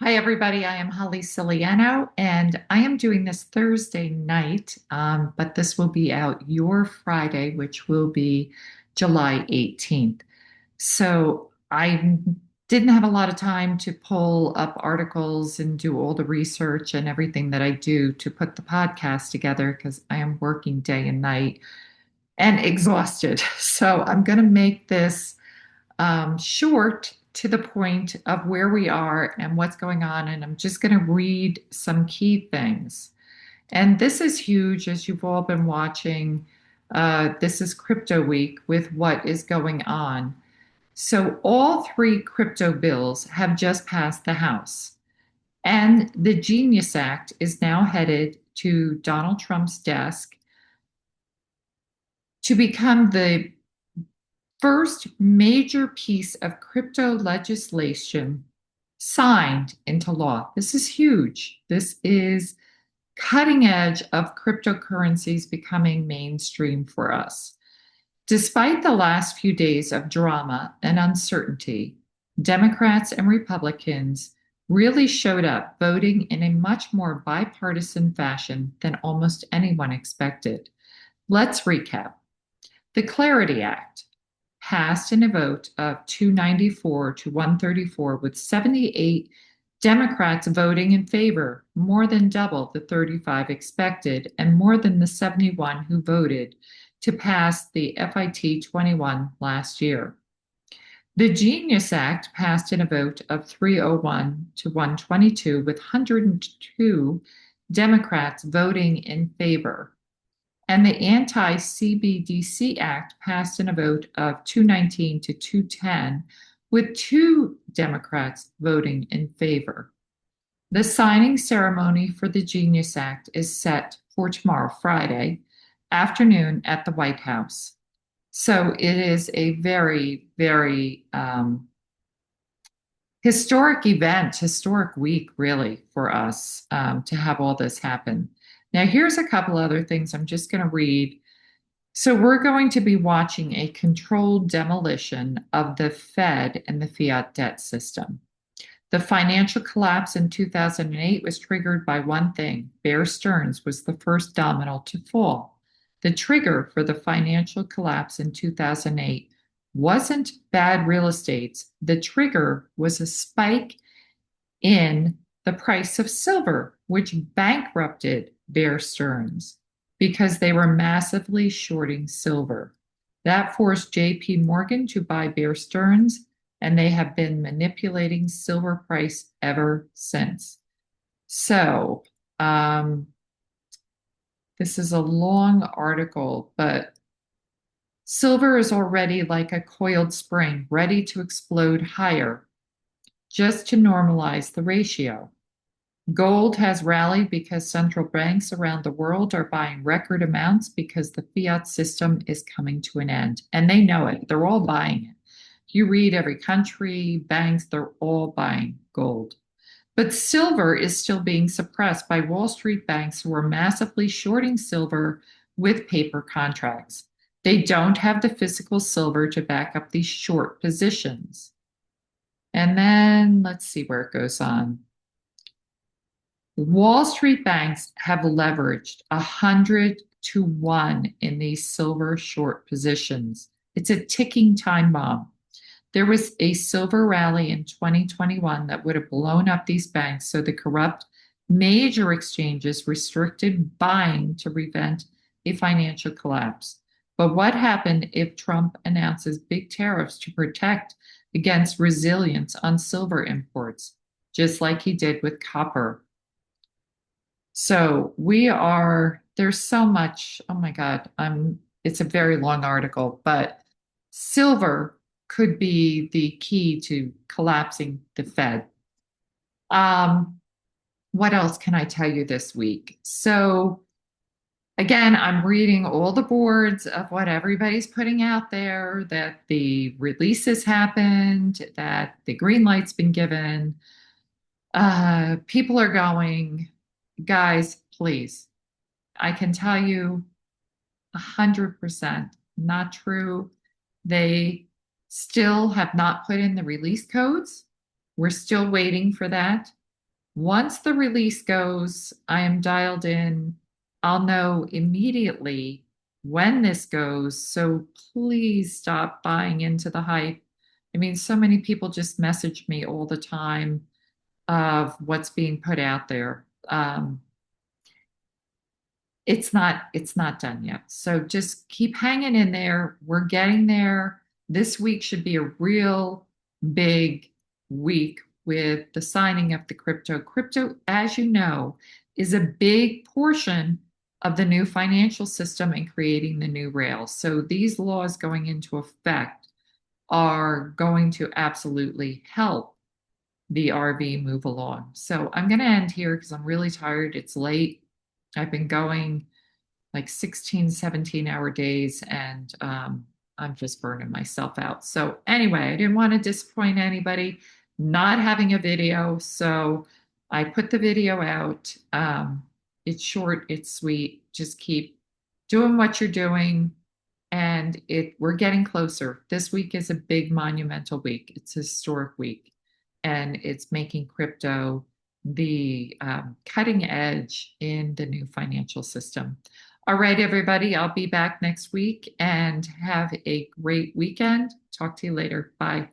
Hi, everybody. I am Holly Celiano, and I am doing this Thursday night, but this will be out your Friday, which will be July 18th. So I didn't have a lot of time to pull up articles and do all the research and everything that I do to put the podcast together because I am working day and night and exhausted. So I'm going to make this short to the point of where we are and what's going on. And I'm just going to read some key things. And this is huge, as you've all been watching. This is Crypto Week with what is going on. So, all three crypto bills have just passed the House. And the Genius Act is now headed to Donald Trump's desk to become the first major piece of crypto legislation signed into law. This is huge. This is cutting edge of cryptocurrencies becoming mainstream for us. Despite the last few days of drama and uncertainty, Democrats and Republicans really showed up voting in a much more bipartisan fashion than almost anyone expected. Let's recap. The Clarity Act passed in a vote of 294 to 134, with 78 Democrats voting in favor, more than double the 35 expected, and more than the 71 who voted to pass the FIT 21 last year. The Genius Act passed in a vote of 301 to 122, with 102 Democrats voting in favor. And the Anti-CBDC Act passed in a vote of 219 to 210, with two Democrats voting in favor. The signing ceremony for the Genius Act is set for tomorrow, Friday afternoon at the White House. So it is a very, very historic event, historic week, really, for us to have all this happen. Now, here's a couple other things I'm just going to read. So, we're going to be watching a controlled demolition of the Fed and the fiat debt system. The financial collapse in 2008 was triggered by one thing. Bear Stearns was the first domino to fall. The trigger for the financial collapse in 2008 wasn't bad real estate. The trigger was a spike in the price of silver, which bankrupted Bear Stearns because they were massively shorting silver. That forced JP Morgan to buy Bear Stearns, and they have been manipulating silver price ever since. So, this is a long article, but silver is already like a coiled spring, ready to explode higher just to normalize the ratio. Gold has rallied because central banks around the world are buying record amounts because the fiat system is coming to an end. And they know it. They're all buying it. You read every country, banks, they're all buying gold. But silver is still being suppressed by Wall Street banks who are massively shorting silver with paper contracts. They don't have the physical silver to back up these short positions. And then let's see where it goes on. Wall Street banks have leveraged 100 to 1 in these silver short positions. It's a ticking time bomb. There was a silver rally in 2021 that would have blown up these banks, so the corrupt major exchanges restricted buying to prevent a financial collapse. But what happened if Trump announces big tariffs to protect against resilience on silver imports, just like he did with copper? So there's so much, oh my God, it's a very long article, but silver could be the key to collapsing the Fed. What else can I tell you this week? So again, I'm reading all the boards of what everybody's putting out there, that the releases happened, that the green light's been given. People are going, guys, please. I can tell you 100% not true. They still have not put in the release codes. We're still waiting for that. Once the release goes, I am dialed in. I'll know immediately when this goes. So please stop buying into the hype. I mean, so many people just message me all the time of what's being put out there. It's not done yet. So just keep hanging in there. We're getting there. This week should be a real big week with the signing of the crypto. Crypto, as you know, is a big portion of the new financial system and creating the new rails. So these laws going into effect are going to absolutely help the RV move along. So I'm going to end here because I'm really tired. It's late. I've been going like 16, 17-hour days, and I'm just burning myself out. So, anyway, I didn't want to disappoint anybody not having a video. So, I put the video out. It's short, it's sweet. Just keep doing what you're doing. And we're getting closer. This week is a big monumental week. It's a historic week, and it's making crypto the cutting edge in the new financial system. All right, everybody, I'll be back next week and have a great weekend. Talk to you later. Bye.